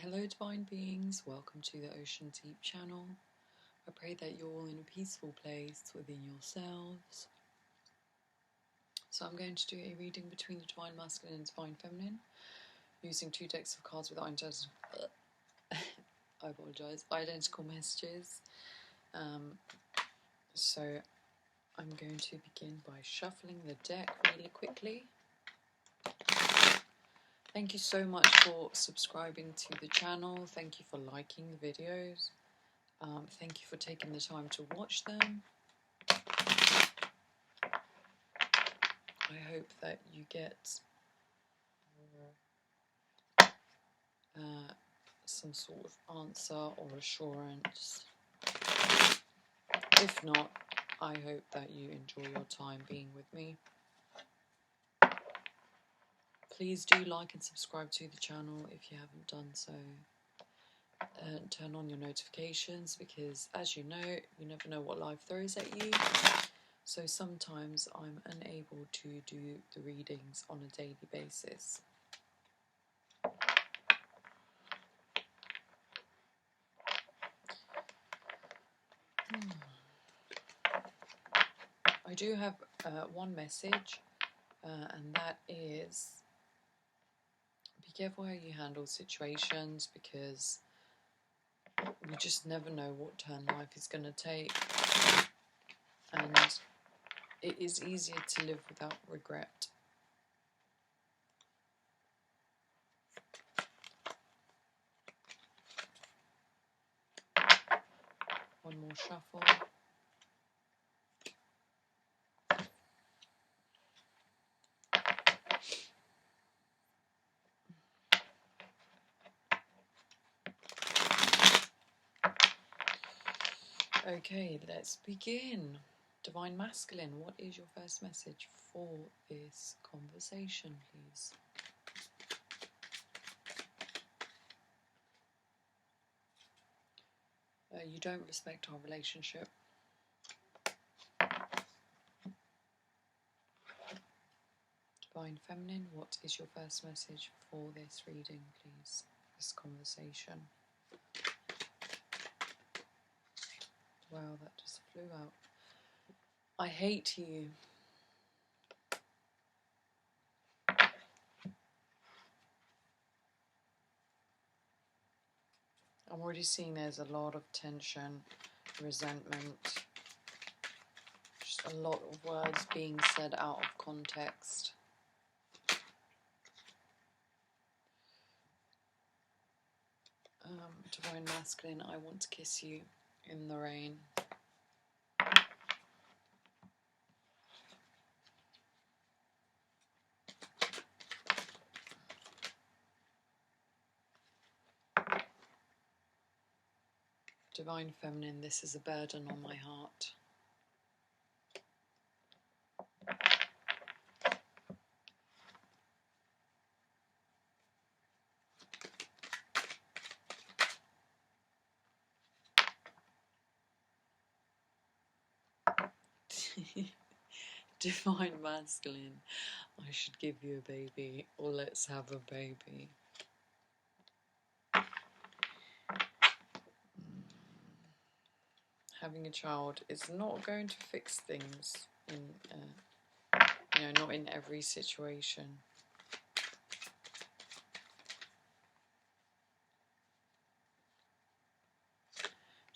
Hello divine beings, welcome to the Ocean Deep channel. I pray that you're all in a peaceful place within yourselves. So I'm going to do a reading between the Divine Masculine and Divine Feminine using two decks of cards with identical messages. So I'm going to begin by shuffling the deck really quickly. Thank you so much for subscribing to the channel. Thank you for liking the videos. Thank you for taking the time to watch them. I hope that you get some sort of answer or assurance. If not, I hope that you enjoy your time being with me. Please do like and subscribe to the channel if you haven't done so. Turn on your notifications because, as you know, you never know what life throws at you. So sometimes I'm unable to do the readings on a daily basis. I do have one message, and that is be careful how you handle situations, because you just never know what turn life is going to take, and it is easier to live without regret. One more shuffle. Okay, let's begin. Divine Masculine, what is your first message for this conversation, please? You don't respect our relationship. Divine Feminine, what is your first message for this reading, please? This conversation. Wow, that just flew out. I hate you. I'm already seeing there's a lot of tension, resentment, just a lot of words being said out of context. Divine Masculine, I want to kiss you in the rain. Divine Feminine, this is a burden on my heart. Divine Masculine, I should give you a baby, or let's have a baby. Having a child is not going to fix things in, not in every situation.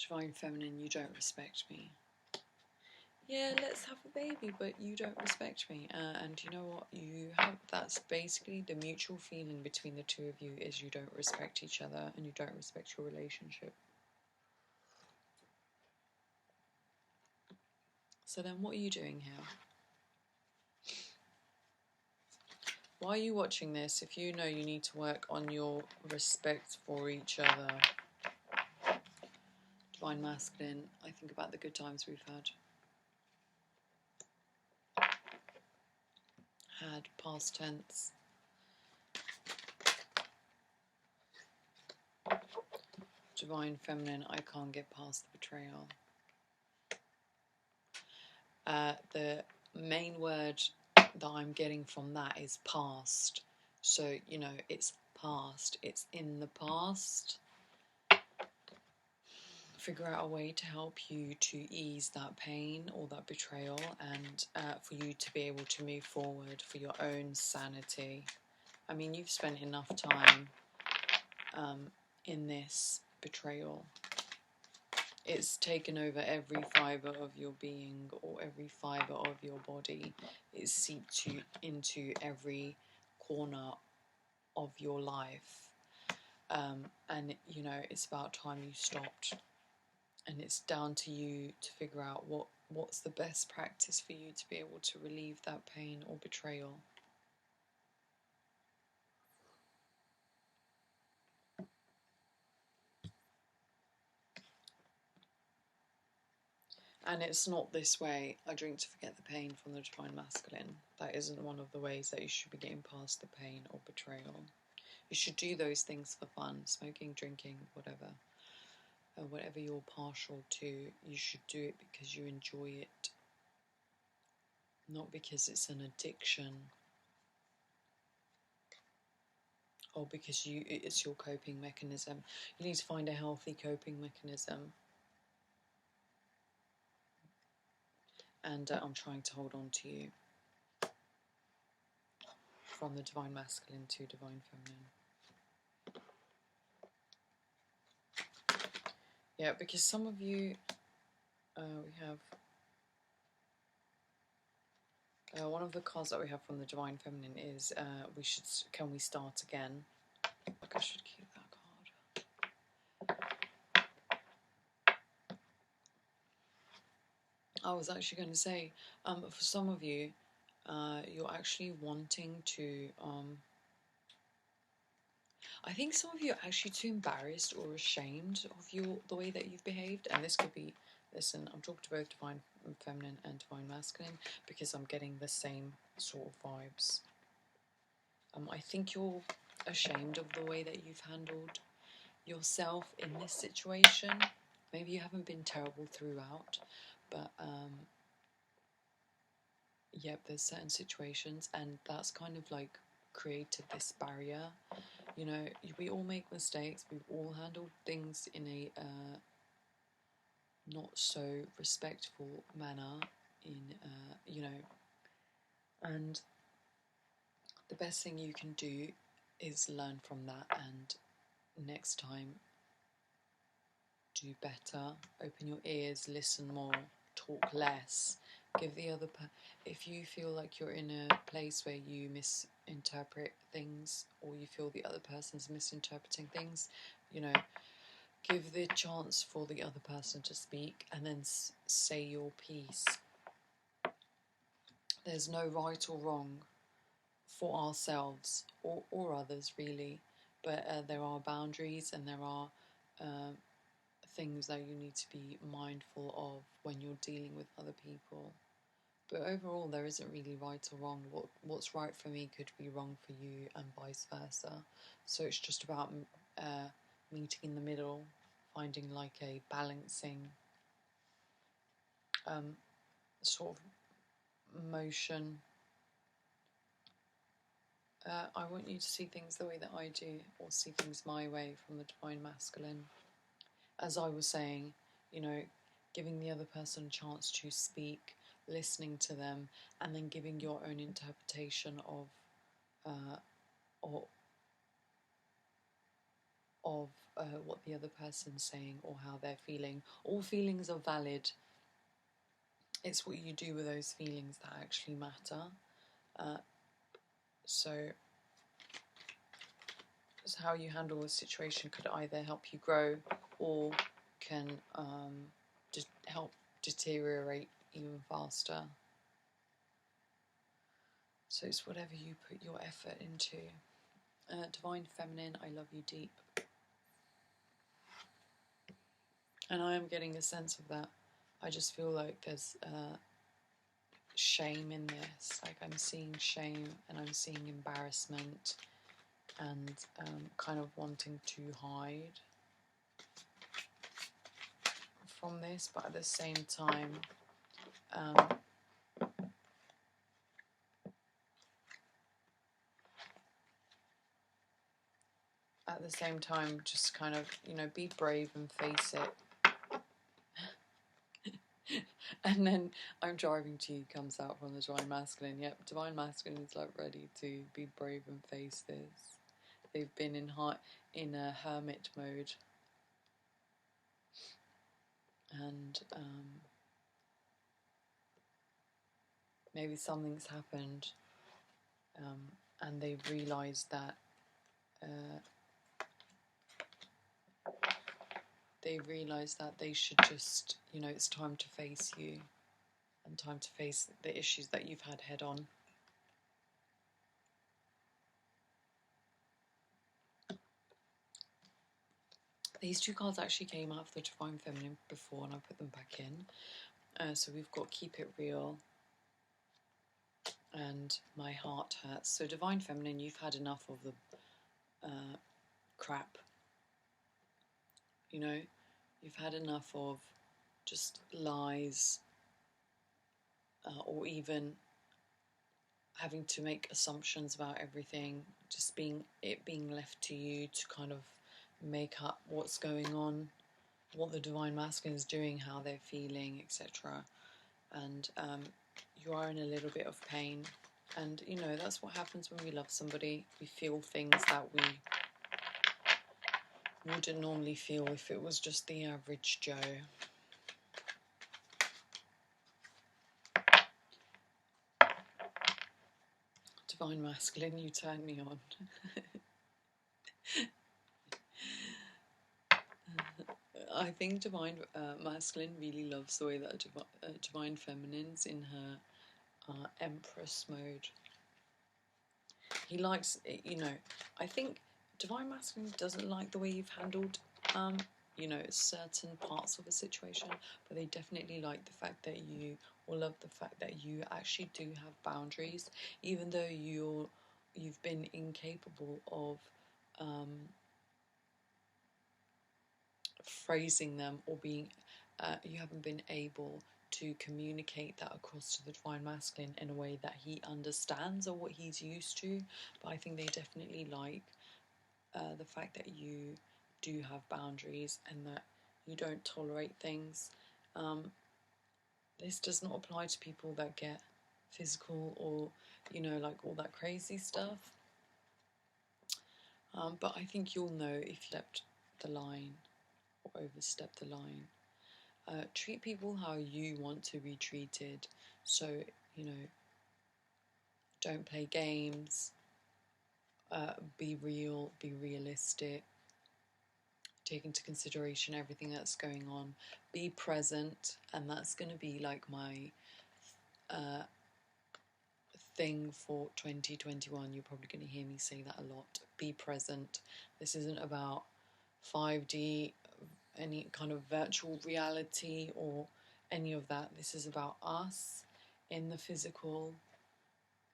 Divine Feminine, you don't respect me. Yeah, let's have a baby, but you don't respect me. And you know what? That's basically the mutual feeling between the two of you, is you don't respect each other and you don't respect your relationship. So then what are you doing here? Why are you watching this if you know you need to work on your respect for each other? Divine Masculine, I think about the good times we've had. Had, past tense. Divine Feminine, I can't get past the betrayal. The main word that I'm getting from that is past. So, it's past. It's in the past. Figure out a way to help you to ease that pain or that betrayal, and for you to be able to move forward for your own sanity. I mean, you've spent enough time in this betrayal. It's taken over every fibre of your being, or every fibre of your body. It's seeped you into every corner of your life. And, you know, it's about time you stopped. And it's down to you to figure out what's the best practice for you to be able to relieve that pain or betrayal. And it's not this way, I drink to forget the pain from the Divine Masculine. That isn't one of the ways that you should be getting past the pain or betrayal. You should do those things for fun, smoking, drinking, whatever. Whatever you're partial to, you should do it because you enjoy it. Not because it's an addiction. Or because it's your coping mechanism. You need to find a healthy coping mechanism. And I'm trying to hold on to you. From the Divine Masculine to Divine Feminine. Yeah, because some of you, we have one of the cards that we have from the Divine Feminine is can we start again? Like, I should keep that card. I was actually going to say, for some of you, you're actually wanting to. I think some of you are actually too embarrassed or ashamed of the way that you've behaved, and this could be. Listen, I'm talking to both Divine Feminine and Divine Masculine because I'm getting the same sort of vibes. I think you're ashamed of the way that you've handled yourself in this situation. Maybe you haven't been terrible throughout, but yeah, there's certain situations, and that's kind of like created this barrier. You know, we all make mistakes. We've all handled things in a not so respectful manner. You know, and the best thing you can do is learn from that, and next time do better. Open your ears, listen more, talk less. Give the other if you feel like you're in a place where you misinterpret things, or you feel the other person's misinterpreting things, you know, give the chance for the other person to speak, and then say your piece. There's no right or wrong for ourselves or others, really, but there are boundaries, and there are things that you need to be mindful of when you're dealing with other people. But overall, there isn't really right or wrong. What's right for me could be wrong for you, and vice versa. So it's just about meeting in the middle, finding like a balancing sort of motion. I want you to see things the way that I do, or see things my way from the Divine Masculine. As I was saying, you know, giving the other person a chance to speak, listening to them, and then giving your own interpretation of what the other person's saying or how they're feeling. All feelings are valid. It's what you do with those feelings that actually matter. So how you handle a situation could either help you grow, or can just help deteriorate even faster. So it's whatever you put your effort into. Divine Feminine, I love you deep. And I am getting a sense of that. I just feel like there's shame in this. Like, I'm seeing shame, and I'm seeing embarrassment, and kind of wanting to hide from this, but at the same time at the same time, just kind of, you know, be brave and face it. And then I'm driving to you comes out from the Divine Masculine. Yep, Divine Masculine is like ready to be brave and face this. They've been in a hermit mode, and maybe something's happened, and they've realised that they should just, you know, it's time to face you and time to face the issues that you've had head on. These two cards actually came out of the Divine Feminine before, and I put them back in. So we've got Keep It Real and My Heart Hurts. So Divine Feminine, you've had enough of the crap. You know, you've had enough of just lies, or even having to make assumptions about everything, just being left to you to kind of make up what's going on, what the Divine Masculine is doing, how they're feeling, etc. And you are in a little bit of pain. And, you know, that's what happens when we love somebody. We feel things that we wouldn't normally feel if it was just the average Joe. Divine Masculine, you turn me on. I think Divine Masculine really loves the way that Divine Feminine's in her Empress mode. He likes, you know, I think Divine Masculine doesn't like the way you've handled, you know, certain parts of a situation, but they definitely like the fact that you, or love the fact that you actually do have boundaries, even though you've been incapable of phrasing them, or being, you haven't been able to communicate that across to the Divine Masculine in a way that he understands or what he's used to. But I think they definitely like the fact that you do have boundaries and that you don't tolerate things. This does not apply to people that get physical or, you know, like all that crazy stuff. But I think you'll know if you stepped the line or overstepped the line. Treat people how you want to be treated. So, you know, don't play games. Be real, be realistic. Take into consideration everything that's going on. Be present, and that's going to be like my thing for 2021. You're probably going to hear me say that a lot. Be present. This isn't about 5D, any kind of virtual reality or any of that. This is about us in the physical,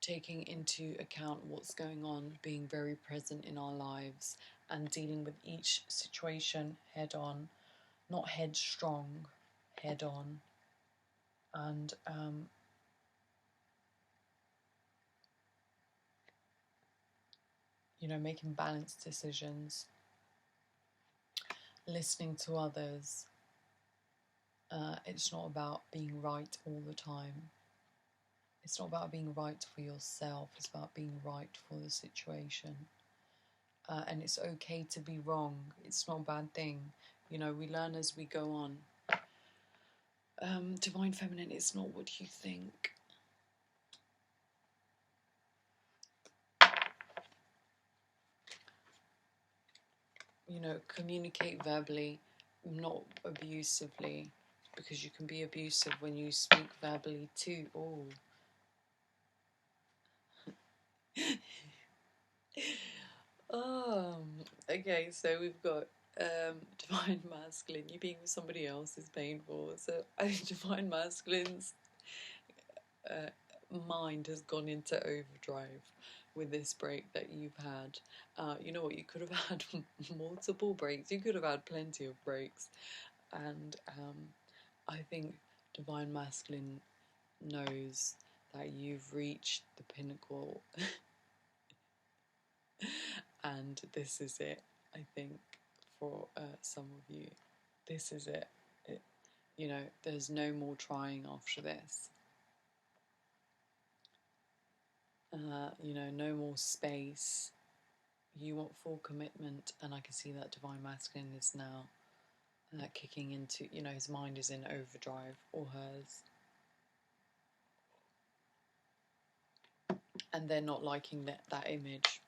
taking into account what's going on, being very present in our lives and dealing with each situation head on, not headstrong, head on. And you know, making balanced decisions, listening to others. It's not about being right all the time. It's not about being right for yourself. It's about being right for the situation. And it's okay to be wrong. It's not a bad thing. You know, we learn as we go on. Divine Feminine is not what you think. You know, communicate verbally, not abusively, because you can be abusive when you speak verbally too. Oh. Okay, so we've got Divine Masculine. You being with somebody else is painful. So Divine Masculine's mind has gone into overdrive with this break that you've had. You know what, you could have had multiple breaks. You could have had plenty of breaks. And I think Divine Masculine knows that you've reached the pinnacle and this is it. I think, for some of you. This is it. You know, there's no more trying after this. You know, no more space. You want full commitment, and I can see that divine masculine is now kicking into, you know, his mind is in overdrive, or hers. And they're not liking that image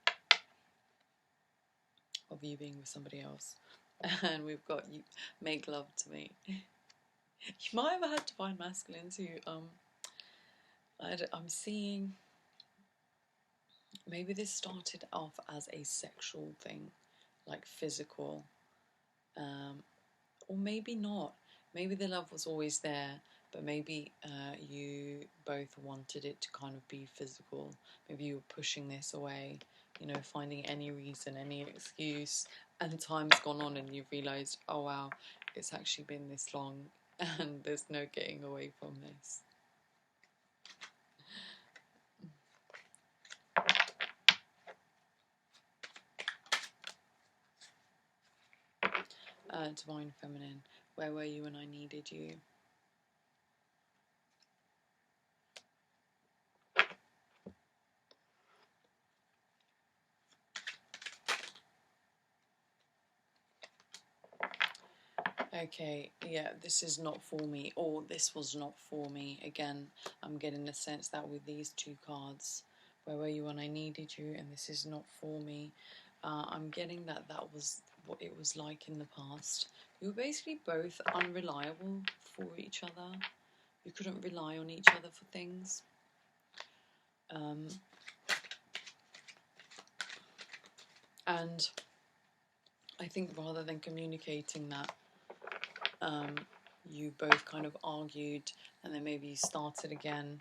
of you being with somebody else. And we've got you, make love to me. You might have had divine masculines who, I'm seeing, maybe this started off as a sexual thing, like physical, or maybe not. Maybe the love was always there, but maybe you both wanted it to kind of be physical. Maybe you were pushing this away, you know, finding any reason, any excuse, and time's gone on and you've realised, oh wow, it's actually been this long and there's no getting away from this. Divine Feminine, where were you when I needed you? Okay, yeah, this is not for me, or this was not for me. Again, I'm getting the sense that with these two cards, where were you when I needed you, and this is not for me. I'm getting that was what it was like in the past. You were basically both unreliable for each other. You couldn't rely on each other for things. And I think rather than communicating that, you both kind of argued, and then maybe you started again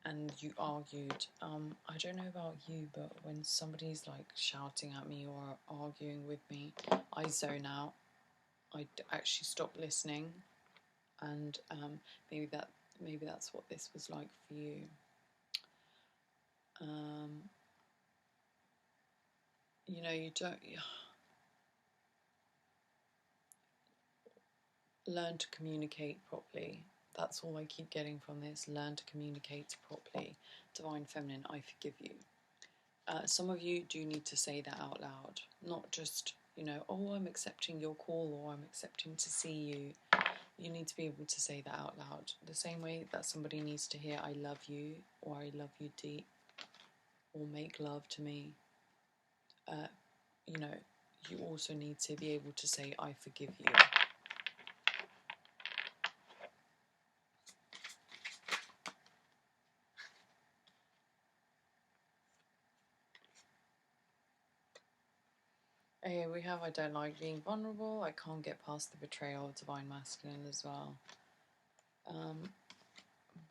and you argued. I don't know about you, but when somebody's like shouting at me or arguing with me, I zone out. I actually stop listening, and maybe that's what this was like for you. You know, you don't learn to communicate properly. That's all I keep getting from this. Learn to communicate properly. Divine Feminine, I forgive you. Some of you do need to say that out loud, not just, you know, oh, I'm accepting your call, or I'm accepting to see you. You need to be able to say that out loud. The same way that somebody needs to hear I love you, or I love you deep, or make love to me. You know, you also need to be able to say I forgive you. Here we have I don't like being vulnerable. I can't get past the betrayal of divine masculine as well.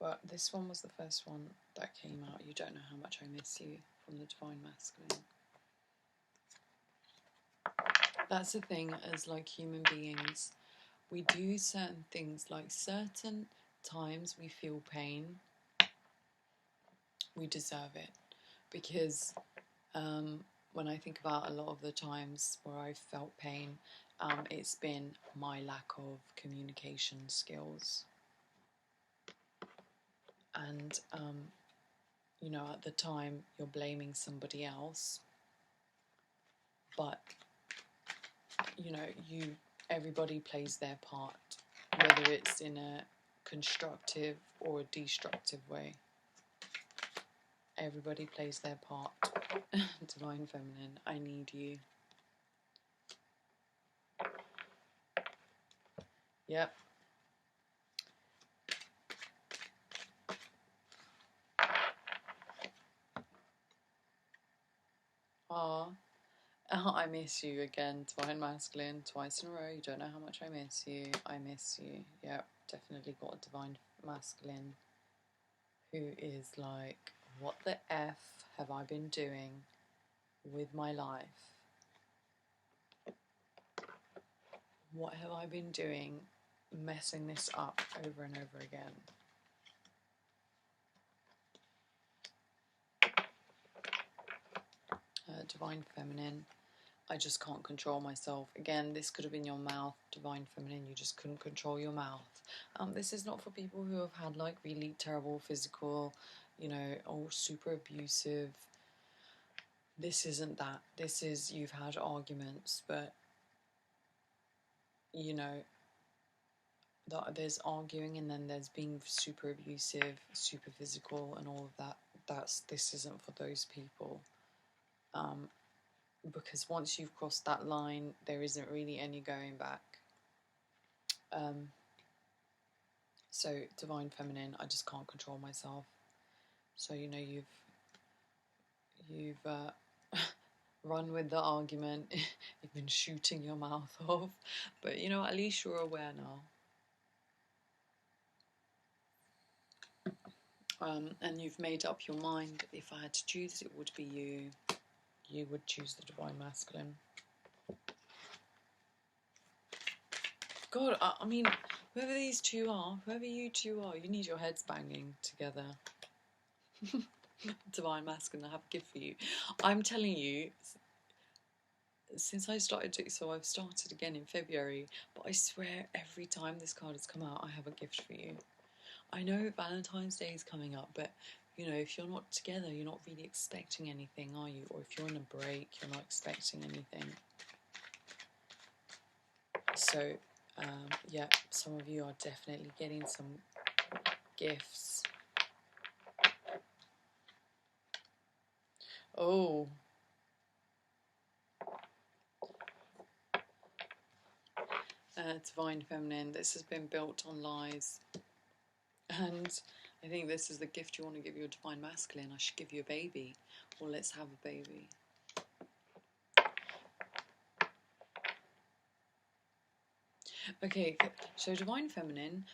But this one was the first one that came out. You don't know how much I miss you, from the divine masculine. That's the thing, as like human beings, we do certain things, like certain times we feel pain, we deserve it. Because when I think about a lot of the times where I've felt pain, it's been my lack of communication skills. And, you know, at the time you're blaming somebody else, but, you know, everybody plays their part, whether it's in a constructive or a destructive way. Everybody plays their part. Divine Feminine, I need you. Yep. Ah, I miss you again, Divine Masculine, twice in a row. You don't know how much I miss you. I miss you. Yep, definitely got a Divine Masculine who is like, what the F have I been doing with my life? What have I been doing messing this up over and over again? Divine Feminine, I just can't control myself. Again, this could have been your mouth, divine feminine, you just couldn't control your mouth. This is not for people who have had like really terrible physical, you know, or super abusive. This isn't that. This is, you've had arguments, but you know, there's arguing and then there's being super abusive, super physical and all of that. This isn't for those people. Because once you've crossed that line, there isn't really any going back. So divine feminine, I just can't control myself. So you know, you've run with the argument. You've been shooting your mouth off, but you know, at least you're aware now. And you've made up your mind. If I had to choose, it would be you. You would choose the divine masculine. God, I mean, whoever these two are, whoever you two are, you need your heads banging together. Divine masculine, I have a gift for you. I'm telling you, since I started to, so I've started again in February, but I swear every time this card has come out, I have a gift for you. I know Valentine's Day is coming up, but you know, if you're not together, you're not really expecting anything, are you? Or if you're on a break, you're not expecting anything. So, yeah, some of you are definitely getting some gifts. Oh. Divine feminine, this has been built on lies. And I think this is the gift you want to give your divine masculine. I should give you a baby, or let's have a baby. Okay, so divine feminine,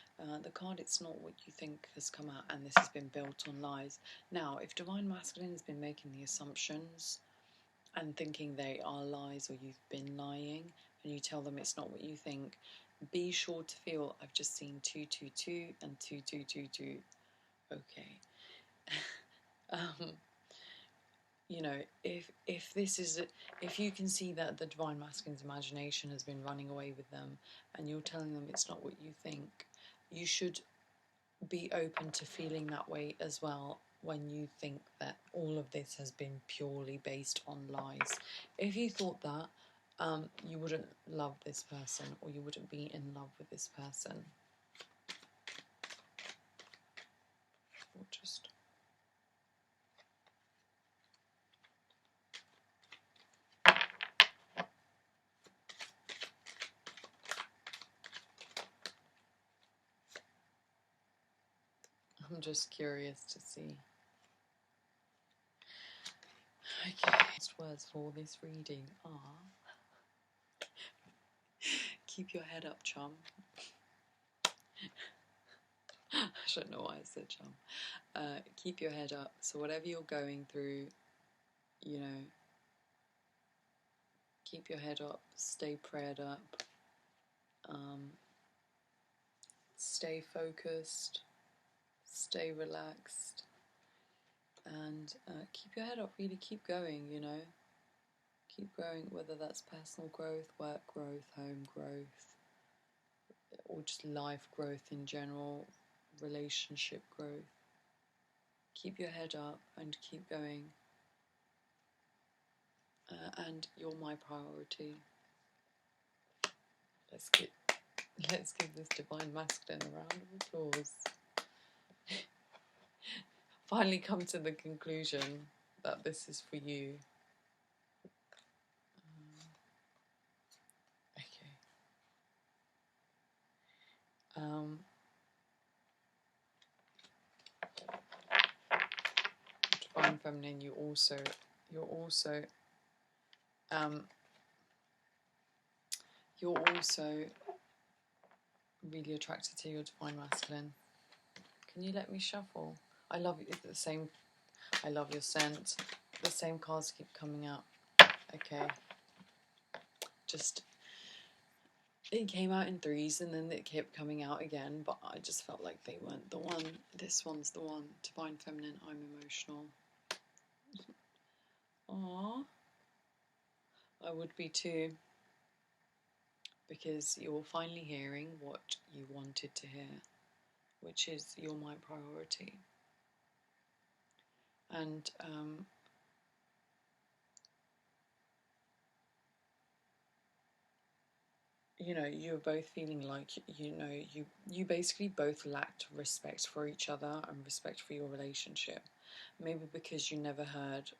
the card It's Not What You Think has come out, and this has been built on lies. Now, if divine masculine has been making the assumptions and thinking they are lies, or you've been lying, and you tell them it's not what you think, be sure to feel, I've just seen 222 and 2222. Okay. You know, if you can see that the divine masculine's imagination has been running away with them, and you're telling them it's not what you think, you should be open to feeling that way as well when you think that all of this has been purely based on lies. If you thought that, you wouldn't love this person, or you wouldn't be in love with this person. Or just... I'm just curious to see. Okay, last words for this reading are: keep your head up, chum. I don't know why I said chum. Keep your head up. So whatever you're going through, you know, keep your head up, stay prayed up, stay focused, stay relaxed, and keep your head up, really keep going, you know. Keep going, whether that's personal growth, work growth, home growth, or just life growth in general, relationship growth. Keep your head up and keep going. And you're my priority. Let's give this divine masculine a round of applause. Finally come to the conclusion that this is for you. Okay. Divine feminine, you're also really attracted to your divine masculine. Can you let me shuffle? I love your scent. The same cards keep coming out. Okay. It came out in threes and then it kept coming out again, but I just felt like they weren't the one. This one's the one. Divine feminine, I'm emotional. Aww. I would be too, because you're finally hearing what you wanted to hear, which is you're my priority. And you know, you're both feeling like, you know, you basically both lacked respect for each other and respect for your relationship. Maybe because you never heard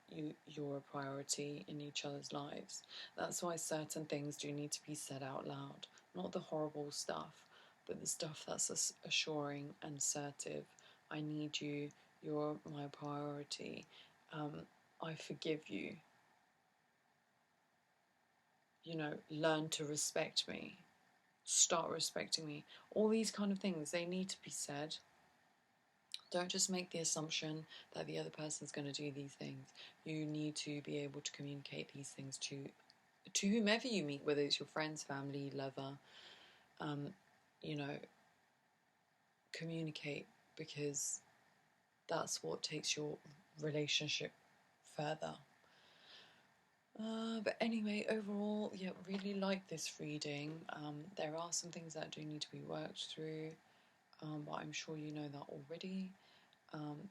you're a priority in each other's lives. That's why certain things do need to be said out loud. Not the horrible stuff, but the stuff that's assuring and assertive. I need you. You're my priority. I forgive you. You know, learn to respect me. Start respecting me. All these kind of things, they need to be said. Don't just make the assumption that the other person's going to do these things. You need to be able to communicate these things to whomever you meet, whether it's your friends, family, lover. You know, communicate, because that's what takes your relationship further. But anyway, overall, yeah, really like this reading. There are some things that do need to be worked through, but I'm sure you know that already.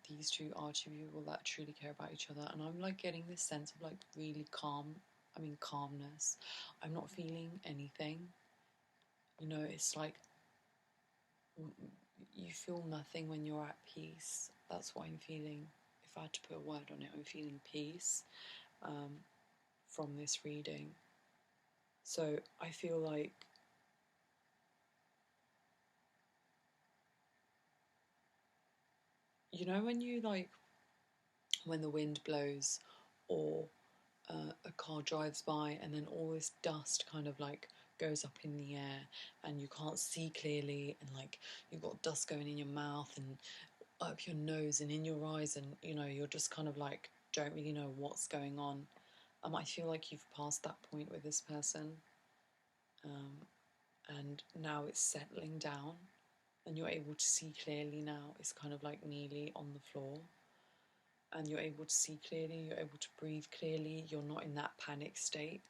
These two are two people that truly care about each other, and I'm like getting this sense of like really calmness. I'm not feeling anything. You know, it's like you feel nothing when you're at peace. That's what I'm feeling. If I had to put a word on it, I'm feeling peace from this reading. So I feel like you know when the wind blows, or a car drives by and then all this dust kind of like goes up in the air and you can't see clearly, and like you've got dust going in your mouth and up your nose and in your eyes, and you know you're just kind of like don't really know what's going on. I feel like you've passed that point with this person, and now it's settling down and you're able to see clearly now. It's kind of like nearly on the floor and you're able to see clearly, you're able to breathe clearly, you're not in that panic state.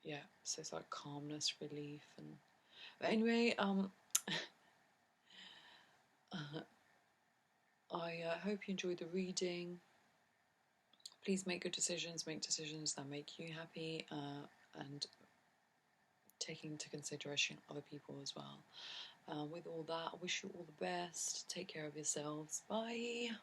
Yeah, so it's like calmness, relief, and but anyway, I hope you enjoyed the reading. Please make good decisions, make decisions that make you happy, and taking into consideration other people as well. With all that, I wish you all the best. Take care of yourselves. Bye.